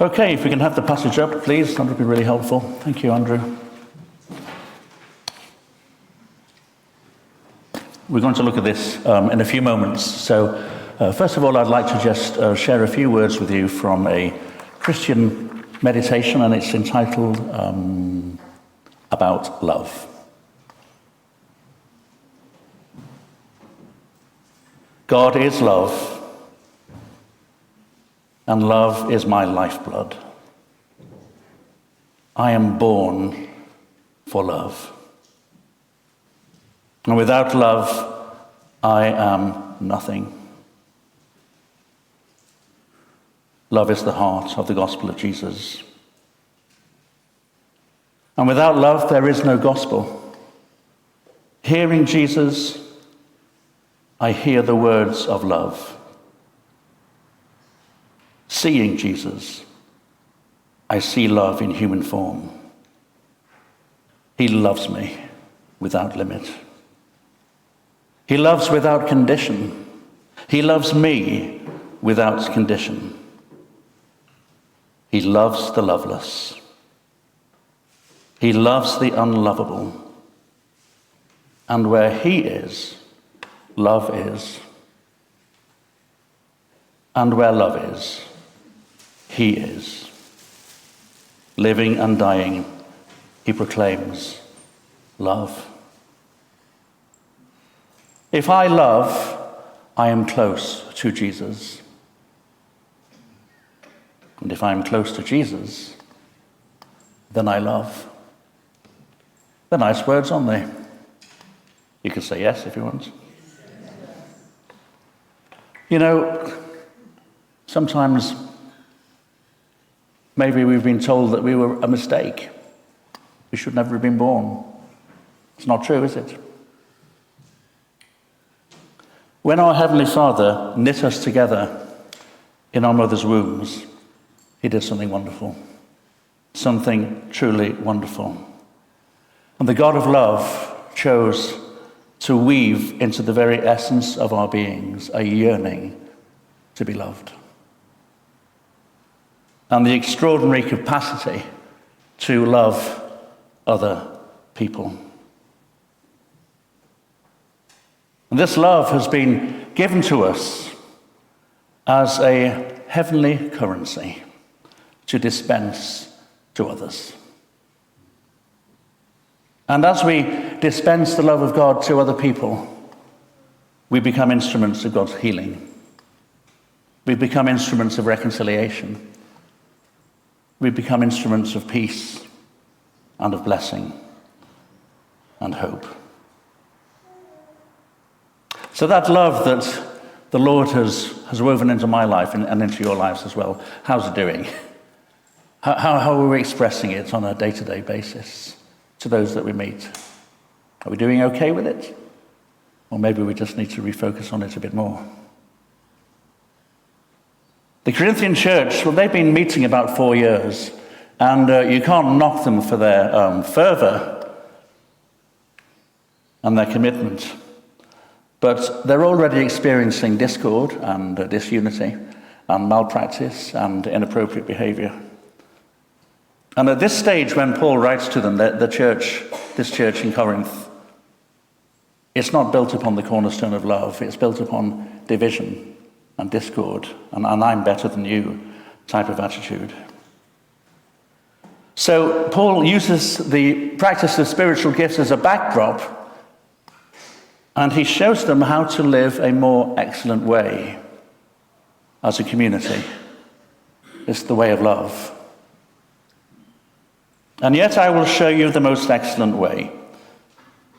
Okay, if we can have the passage up, please, that would be really helpful. Thank you, Andrew. We're going to look at this in a few moments. So, first of all, I'd like to just share a few words with you from a Christian meditation, and it's entitled About Love. God is love, and love is my lifeblood. I am born for love. And without love, I am nothing. Love is the heart of the gospel of Jesus. And without love, there is no gospel. Hearing Jesus, I hear the words of love. Seeing Jesus, I see love in human form. He loves me without limit. He loves without condition. He loves me without condition. He loves the loveless. He loves the unlovable. And where he is, love is. And where love is, he is. Living and dying, he proclaims love. If I love, I am close to Jesus. And if I am close to Jesus, then I love. They're nice words, aren't they? You can say yes if you want. You know, sometimes maybe we've been told that we were a mistake. We should never have been born. It's not true, is it? When our Heavenly Father knit us together in our mother's wombs, he did something wonderful, something truly wonderful. And the God of love chose to weave into the very essence of our beings a yearning to be loved. And the extraordinary capacity to love other people. And this love has been given to us as a heavenly currency to dispense to others. And as we dispense the love of God to other people, we become instruments of God's healing. We become instruments of reconciliation. We become instruments of peace and of blessing and hope. So that love that the Lord has woven into my life and into your lives as well, how's it doing? How are we expressing it on a day-to-day basis to those that we meet? Are we doing okay with it? Or maybe we just need to refocus on it a bit more. The Corinthian church, well, they've been meeting about 4 years, and you can't knock them for their fervour and their commitment. But they're already experiencing discord and disunity and malpractice and inappropriate behaviour. And at this stage, when Paul writes to them, this church in Corinth, it's not built upon the cornerstone of love. It's built upon division and discord and I'm better than you type of attitude. So Paul uses the practice of spiritual gifts as a backdrop, and he shows them how to live a more excellent way as a community. It's the way of love. And yet I will show you the most excellent way.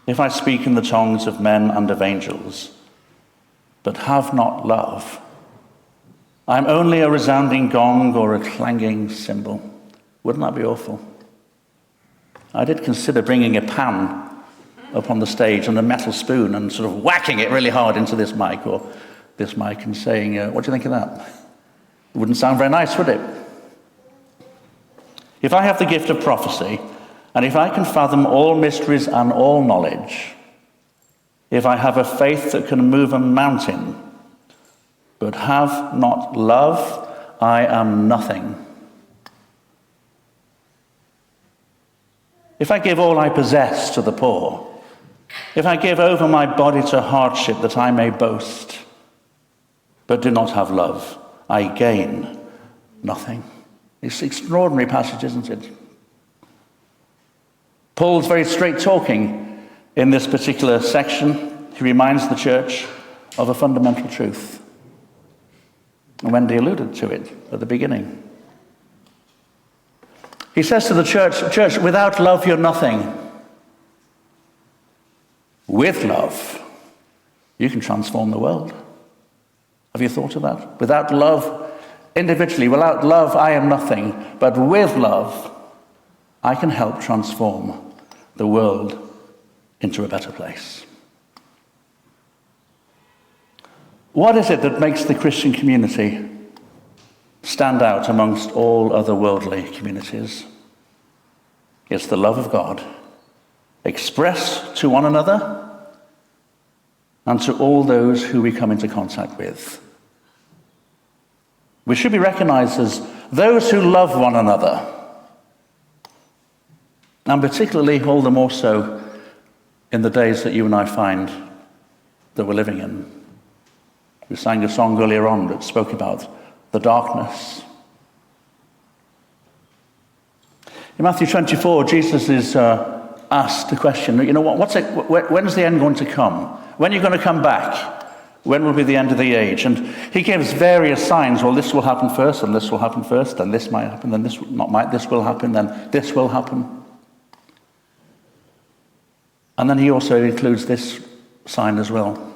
If I speak in the tongues of men and of angels, but have not love, I'm only a resounding gong or a clanging cymbal. Wouldn't that be awful? I did consider bringing a pan up on the stage and a metal spoon and sort of whacking it really hard into this mic and saying, what do you think of that? It wouldn't sound very nice, would it? If I have the gift of prophecy, and if I can fathom all mysteries and all knowledge, if I have a faith that can move a mountain, but have not love, I am nothing. if I give all I possess to the poor, if I give over my body to hardship that I may boast, but do not have love, I gain nothing. It's an extraordinary passage, isn't it? Paul's very straight talking in this particular section. He reminds the church of a fundamental truth. And Wendy alluded to it at the beginning. He says to the church, without love you're nothing. With love, you can transform the world. Have you thought of that? Without love, individually, without love I am nothing. But with love, I can help transform the world into a better place. What is it that makes the Christian community stand out amongst all other worldly communities? It's the love of God expressed to one another and to all those who we come into contact with. We should be recognized as those who love one another, and particularly all the more so in the days that you and I find that we're living in. We sang a song earlier on that spoke about the darkness. In Matthew 24, Jesus is asked the question, when's the end going to come? When are you going to come back? When will be the end of the age? And he gives various signs. Well, this will happen first, and this will happen first, and this might happen, then this will happen, then this will happen. And then he also includes this sign as well.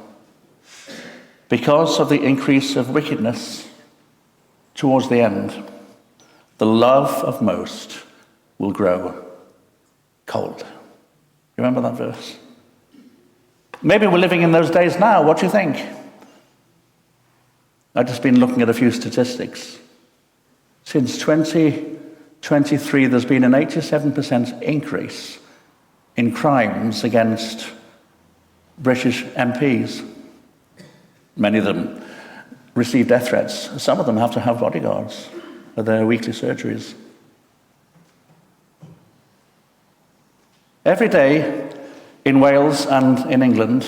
Because of the increase of wickedness towards the end, the love of most will grow cold. Remember that verse? Maybe we're living in those days now. What do you think? I've just been looking at a few statistics. Since 2023, there's been an 87% increase in crimes against British MPs. Many of them receive death threats. Some of them have to have bodyguards for their weekly surgeries. Every day in Wales and in England,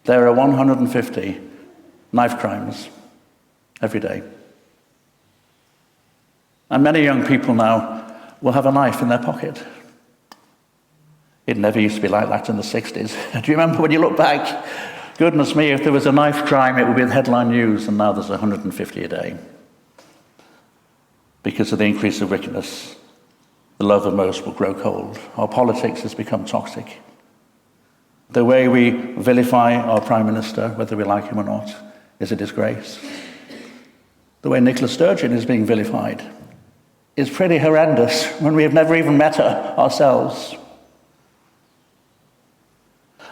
there are 150 knife crimes every day. And many young people now will have a knife in their pocket. It never used to be like that in the 60s. Do you remember when you look back? Goodness me, if there was a knife crime, it would be the headline news, and now there's 150 a day. Because of the increase of wickedness, the love of most will grow cold. Our politics has become toxic. The way we vilify our Prime Minister, whether we like him or not, is a disgrace. The way Nicola Sturgeon is being vilified is pretty horrendous when we have never even met her ourselves.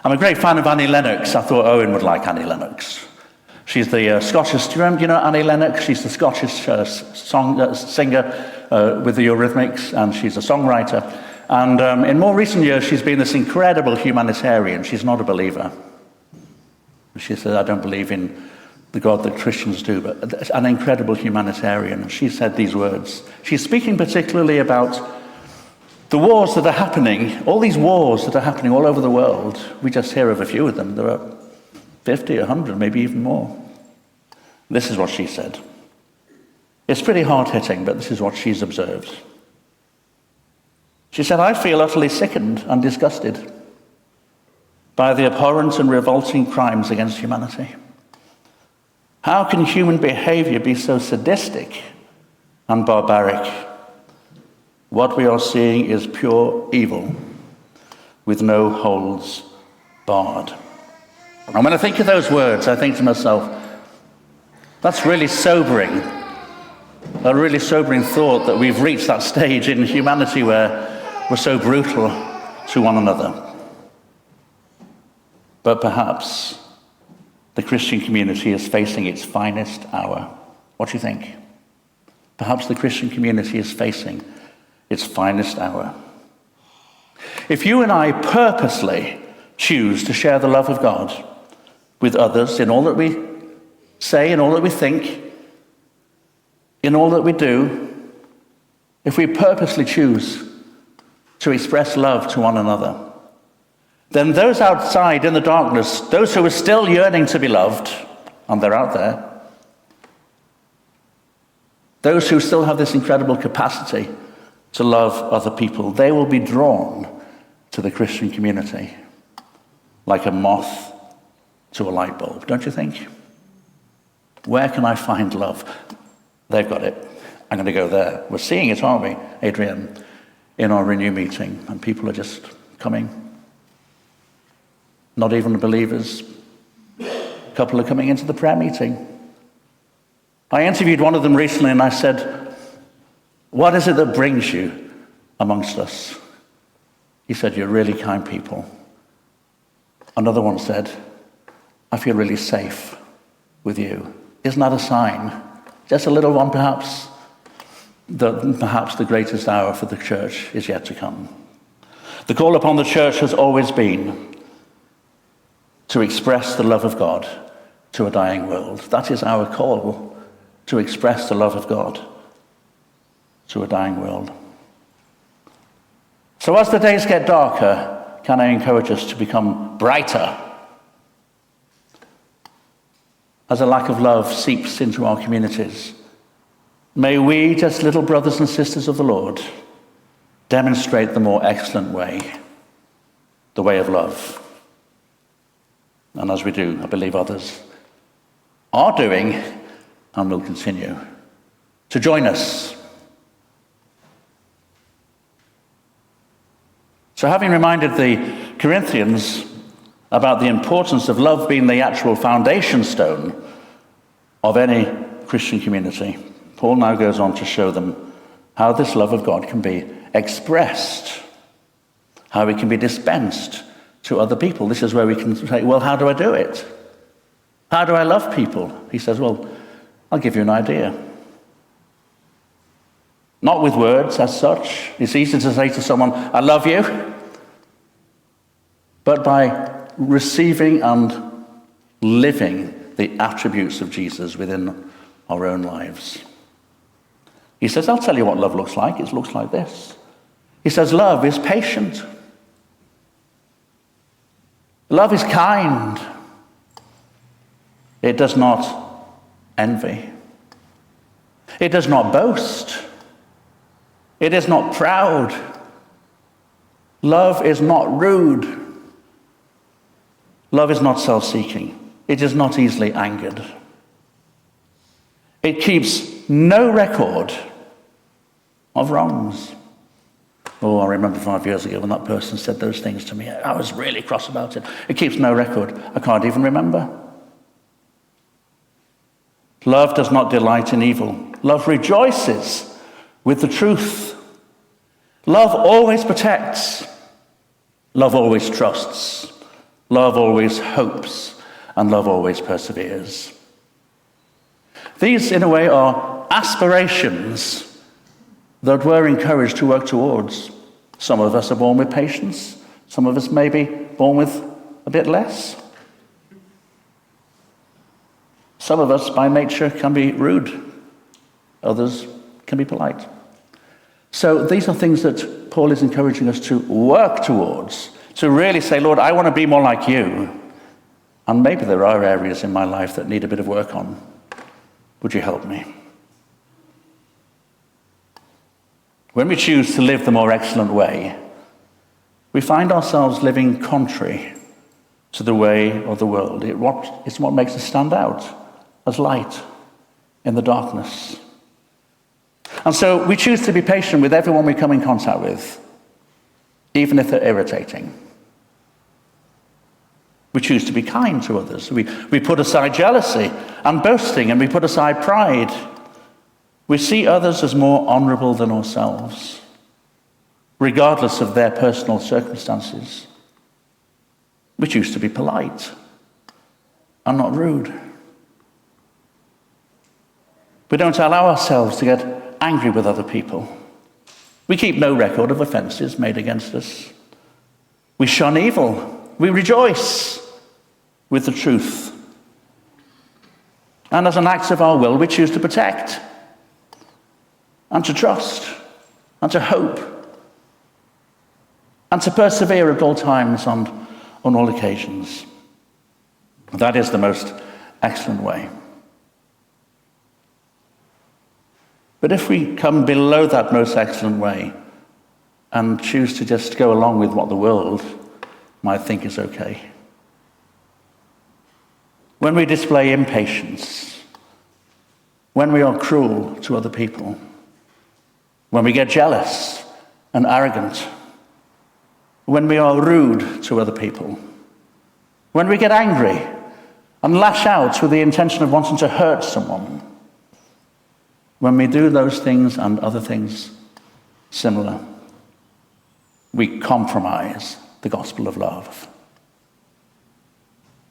I'm a great fan of Annie Lennox. I thought Owen would like Annie Lennox. She's the Scottish, do you know Annie Lennox? She's the Scottish singer with the Eurythmics, and she's a songwriter. And in more recent years, she's been this incredible humanitarian. She's not a believer. She said, I don't believe in the God that Christians do, but an incredible humanitarian. She said these words. She's speaking particularly about the wars that are happening, all these wars that are happening all over the world. We just hear of a few of them. There are 50, 100, maybe even more. This is what she said. It's pretty hard-hitting, but this is what she's observed. She said, I feel utterly sickened and disgusted by the abhorrent and revolting crimes against humanity. How can human behavior be so sadistic and barbaric? What we are seeing is pure evil with no holds barred. And when I think of those words, I think to myself, that's really sobering. A really sobering thought that we've reached that stage in humanity where we're so brutal to one another. But perhaps the Christian community is facing its finest hour. What do you think? Perhaps the Christian community is facing its finest hour. If you and I purposely choose to share the love of God with others in all that we say, in all that we think, in all that we do, if we purposely choose to express love to one another, then those outside in the darkness, those who are still yearning to be loved, and they're out there, those who still have this incredible capacity to love other people, they will be drawn to the Christian community like a moth to a light bulb, don't you think? Where can I find love? They've got it. I'm going to go there. We're seeing it, aren't we, Adrian, in our Renew meeting, and people are just coming. Not even believers. A couple are coming into the prayer meeting. I interviewed one of them recently and I said, what is it that brings you amongst us? He said, you're really kind people. Another one said, I feel really safe with you. Isn't that a sign? Just a little one perhaps, that perhaps the greatest hour for the church is yet to come. The call upon the church has always been to express the love of God to a dying world. That is our call, to express the love of God to a dying world. So as the days get darker, can I encourage us to become brighter? As a lack of love seeps into our communities, may we, just little brothers and sisters of the Lord, demonstrate the more excellent way, the way of love. And as we do, I believe others are doing and will continue to join us. So having reminded the Corinthians about the importance of love being the actual foundation stone of any Christian community, Paul now goes on to show them how this love of God can be expressed, how it can be dispensed to other people. This is where we can say, well, how do I do it? How do I love people? He says, well, I'll give you an idea. Not with words as such. It's easy to say to someone, I love you. But by receiving and living the attributes of Jesus within our own lives. He says, I'll tell you what love looks like. It looks like this. He says, love is patient. Love is kind. It does not envy. It does not boast. It is not proud. Love is not rude. Love is not self-seeking. It is not easily angered. It keeps no record of wrongs. Oh, I remember 5 years ago when that person said those things to me. I was really cross about it. It keeps no record. I can't even remember. Love does not delight in evil. Love rejoices with the truth. Love always protects. Love always trusts. Love always hopes. And love always perseveres. These, in a way, are aspirations that we're encouraged to work towards. Some of us are born with patience. Some of us may be born with a bit less. Some of us, by nature, can be rude. Others can be polite. So these are things that Paul is encouraging us to work towards, to really say, Lord, I want to be more like you. And maybe there are areas in my life that need a bit of work on. Would you help me? When we choose to live the more excellent way, we find ourselves living contrary to the way of the world. It's what makes us stand out as light in the darkness. And so we choose to be patient with everyone we come in contact with, even if they're irritating. We choose to be kind to others. We put aside jealousy and boasting, and we put aside pride. We see others as more honorable than ourselves, regardless of their personal circumstances. We choose to be polite and not rude. We don't allow ourselves to get angry with other people. We keep no record of offenses made against us. We shun evil. We rejoice with the truth. And as an act of our will, we choose to protect and to trust and to hope and to persevere at all times and on all occasions. That is the most excellent way. But if we come below that most excellent way and choose to just go along with what the world might think is okay, when we display impatience, when we are cruel to other people, when we get jealous and arrogant, when we are rude to other people, when we get angry and lash out with the intention of wanting to hurt someone, when we do those things and other things similar, we compromise the gospel of love.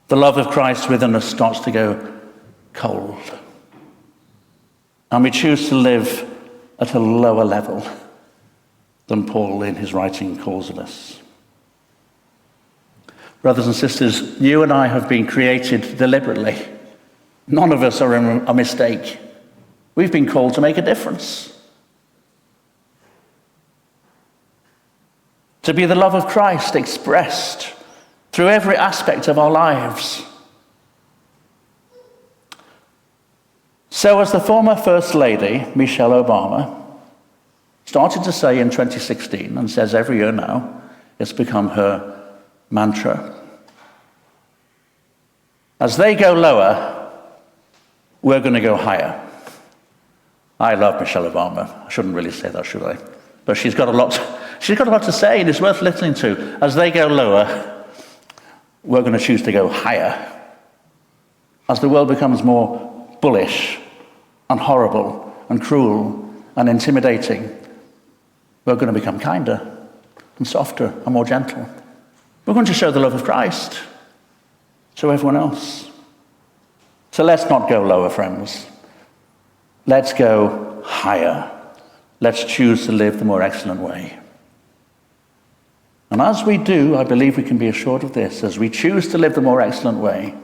The love of Christ within us starts to go cold. And we choose to live at a lower level than Paul in his writing calls of us. Brothers and sisters, you and I have been created deliberately. None of us are a mistake. We've been called to make a difference. To be the love of Christ expressed through every aspect of our lives. So as the former First Lady, Michelle Obama, started to say in 2016, and says every year now, it's become her mantra. As they go lower, we're going to go higher. I love Michelle Obama. I shouldn't really say that, should I? But she's got a lot to say, and it's worth listening to. As they go lower, we're going to choose to go higher. As the world becomes more bullish and horrible and cruel and intimidating, we're going to become kinder and softer and more gentle. We're going to show the love of Christ to everyone else. So let's not go lower, friends. Let's go higher. Let's choose to live the more excellent way. And as we do, I believe we can be assured of this. As we choose to live the more excellent way,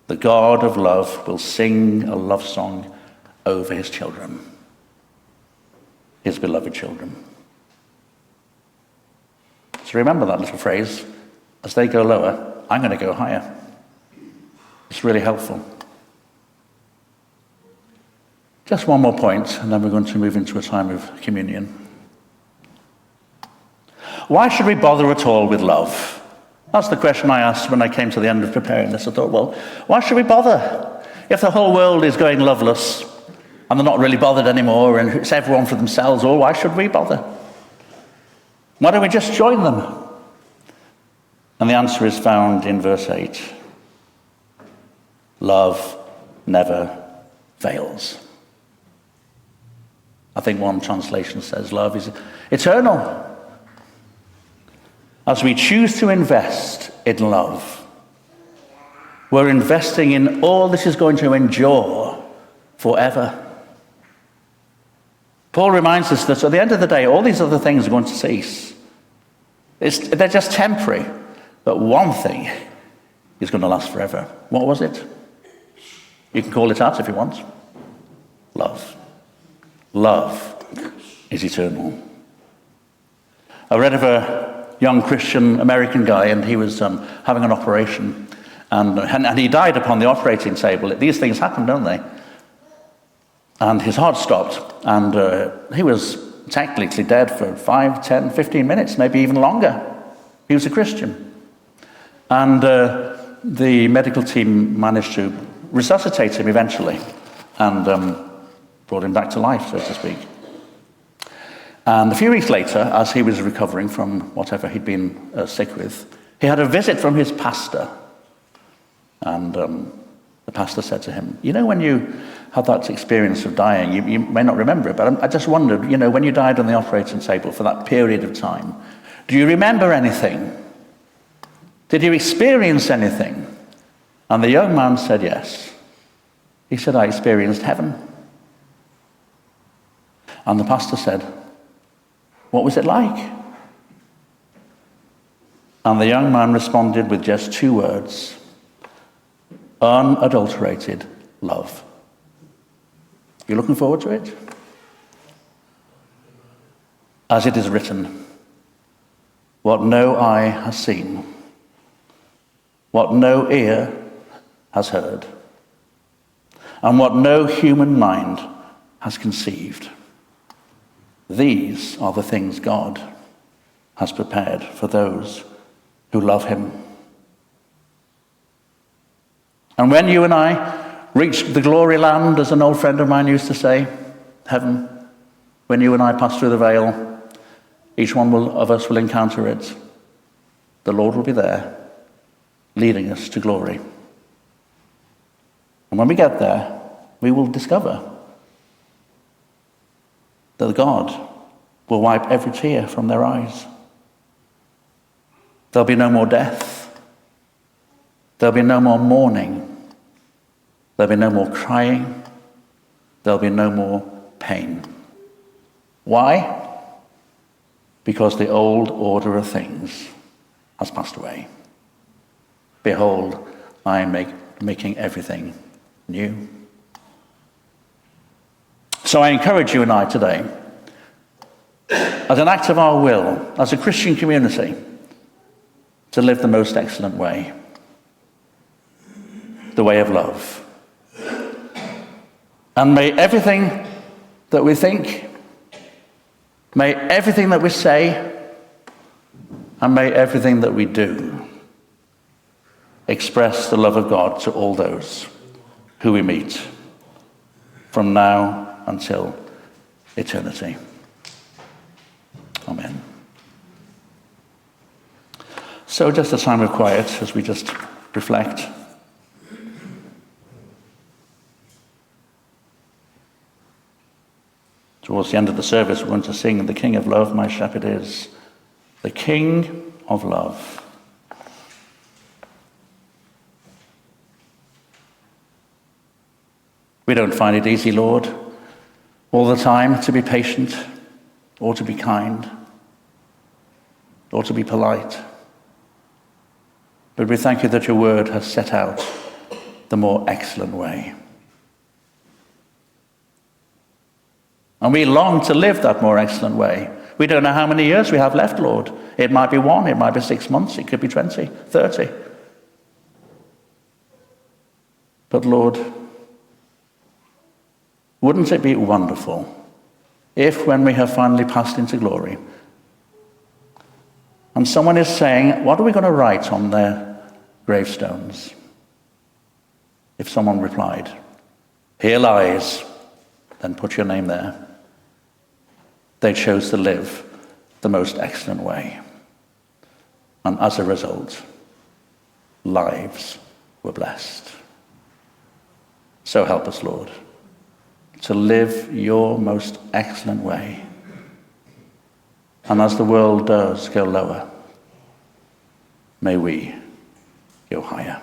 the God of love will sing a love song over his children, his beloved children. So remember that little phrase, as they go lower, I'm going to go higher. It's really helpful. Just one more point, and then we're going to move into a time of communion. Why should we bother at all with love? That's the question I asked when I came to the end of preparing this. I thought, well, why should we bother? If the whole world is going loveless, and they're not really bothered anymore, and it's everyone for themselves, well, why should we bother? Why don't we just join them? And the answer is found in verse 8. Love never fails. I think one translation says love is eternal. As we choose to invest in love, we're investing in all this is going to endure forever. Paul reminds us that at the end of the day, all these other things are going to cease. They're just temporary, but one thing is going to last forever. What was it? You can call it out if you want. Love. Love is eternal. I read of a young Christian American guy, and he was having an operation, and he died upon the operating table. These things happen, don't they? And his heart stopped, and he was technically dead for 5, 10, 15 minutes, maybe even longer. He was a Christian. And the medical team managed to resuscitate him eventually, and brought him back to life, so to speak. And a few weeks later, as he was recovering from whatever he'd been sick with, he had a visit from his pastor. And the pastor said to him, you know, when you had that experience of dying, you may not remember it, but I just wondered, you know, when you died on the operating table for that period of time, do you remember anything? Did you experience anything? And the young man said yes. He said, I experienced heaven. And the pastor said, what was it like? And the young man responded with just 2 words: unadulterated love. You looking forward to it? As it is written, what no eye has seen, what no ear has heard, and what no human mind has conceived. These are the things God has prepared for those who love him. And when you and I reach the glory land, as an old friend of mine used to say, heaven, when you and I pass through the veil, each one of us will encounter it. The Lord will be there, leading us to glory. And when we get there, we will discover that God will wipe every tear from their eyes. There'll be no more death. There'll be no more mourning. There'll be no more crying. There'll be no more pain. Why? Because the old order of things has passed away. Behold, I am making everything new. So I encourage you and I today, as an act of our will, as a Christian community, to live the most excellent way, the way of love. And may everything that we think, may everything that we say, and may everything that we do express the love of God to all those who we meet from now until eternity. Amen. So just a time of quiet as we just reflect. Towards the end of the service, we're going to sing "The King of Love, My Shepherd is." The King of Love. We don't find it easy, Lord, all the time to be patient, or to be kind, or to be polite. But we thank you that your word has set out the more excellent way. And we long to live that more excellent way. We don't know how many years we have left, Lord. It might be 1, it might be 6 months, it could be 20, 30. But Lord, wouldn't it be wonderful if, when we have finally passed into glory, and someone is saying, what are we going to write on their gravestones? If someone replied, "Here lies," then put your name there. They chose to live the most excellent way. And as a result, lives were blessed. So help us, Lord, to live your most excellent way. And as the world does go lower, may we go higher.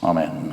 Amen.